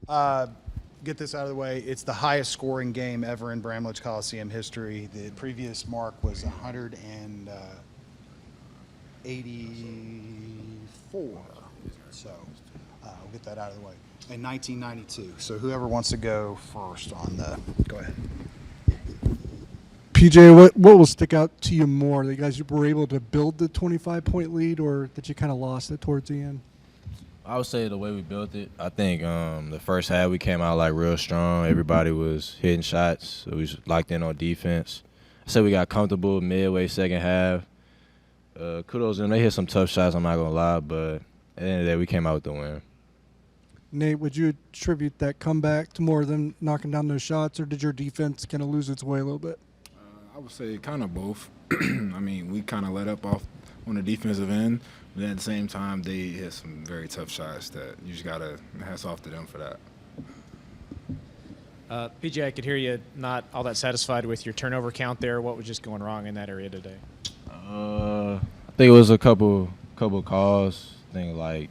Get this out of the way. It's the highest scoring game ever in Bramlage Coliseum history. The previous mark was 184. So we'll get that out of the way. In 1992. So whoever wants to go first on the, go ahead. PJ, what will stick out to you more? That you guys were able to build the 25-point lead, or that you kind of lost it towards the end? I would say the way we built it. I think the first half we came out like real strong. Everybody was hitting shots. So we was locked in on defense. I said we got comfortable midway second half. Kudos to them. They hit some tough shots, I'm not going to lie. But at the end of the day, we came out with the win. Nate, would you attribute that comeback to more of them knocking down those shots, or did your defense kind of lose its way a little bit? I would say kind of both. I mean, we kind of let up off on the defensive end, but then at the same time, they hit some very tough shots that you just got to hats off to them for that. PJ, I could hear you not all that satisfied with your turnover count there. What was just going wrong in that area today? I think it was a couple calls. I think like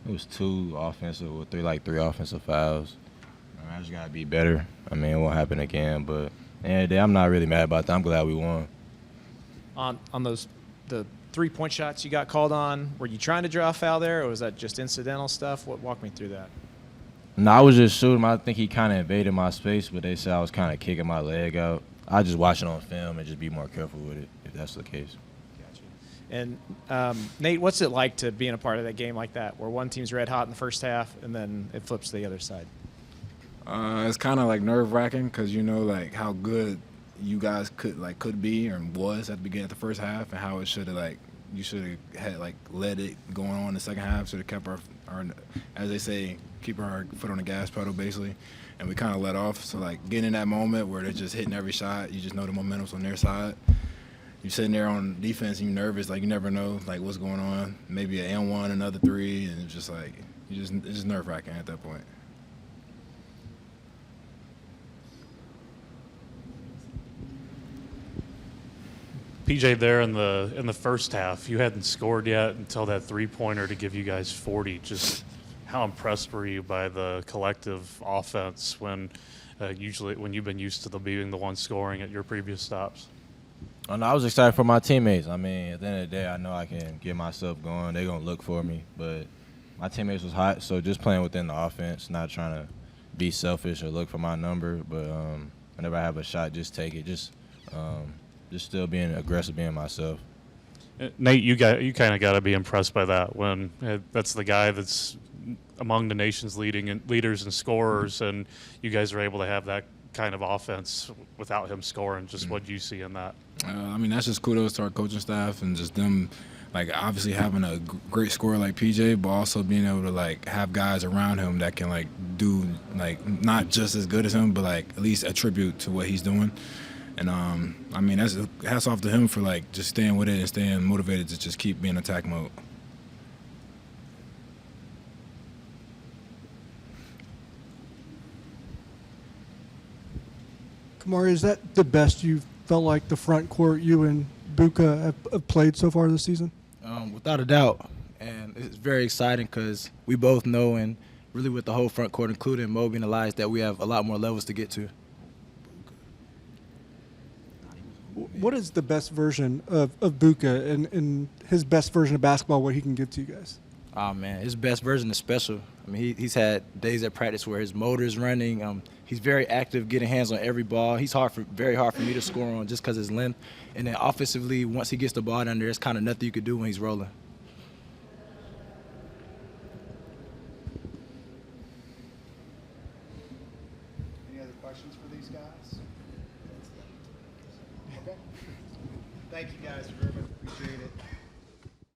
it was two offensive or three offensive fouls. I just gotta be better. I mean, it won't happen again. But at the end of the day, I'm not really mad about that. I'm glad we won. On those the 3-point shots you got called on, were you trying to draw a foul there, or was that just incidental stuff? Walk me through that. No, I was just shooting. I think he kind of invaded my space, but they said I was kind of kicking my leg out. I just watch it on film and just be more careful with it if that's the case. And Nate, what's it like to be in a part of that game like that, where one team's red hot in the first half and then it flips to the other side? It's kind of like nerve-wracking because you know like how good you guys could be or was at the beginning of the first half, and how it should have you should have had let it going on in the second half. Should have kept our as they say, keep our foot on the gas pedal basically, and we kind of let off. So getting in that moment where they're just hitting every shot, you just know the momentum's on their side. You're sitting there on defense and you're nervous, you never know what's going on. Maybe an and one, another three, and it's just it's just nerve-wracking at that point. PJ, there in the first half, you hadn't scored yet until that three-pointer to give you guys 40. Just how impressed were you by the collective offense when you've been used to being the one scoring at your previous stops? Oh, no, I was excited for my teammates. I mean, at the end of the day, I know I can get myself going. They're going to look for me. But my teammates was hot, so just playing within the offense, not trying to be selfish or look for my number. But whenever I have a shot, just take it. Just still being aggressive, being myself. Nate, you kind of got to be impressed by that when that's the guy that's among the nation's leaders and scorers, and you guys are able to have that kind of offense without him scoring. Just what do you see in that? I mean, that's just kudos to our coaching staff and just them, obviously having a great scorer like PJ, but also being able to have guys around him that can do not just as good as him, but at least attribute to what he's doing. And I mean, that's hats off to him for just staying with it and staying motivated to just keep being in attack mode. Khamari, is that the best you've felt like the front court you and Buka have played so far this season? Without a doubt. And it's very exciting because we both know, and really with the whole front court, including Moby and Elias, that we have a lot more levels to get to. What is the best version of Buka and his best version of basketball, what he can give to you guys? Oh, man, his best version is special. I mean, he's had days at practice where his motor's running. He's very active, getting hands on every ball. He's very hard for me to score on just because of his length. And then offensively, once he gets the ball down there, there's kind of nothing you could do when he's rolling. Any other questions for these guys? Okay. Thank you guys very much. Appreciate it.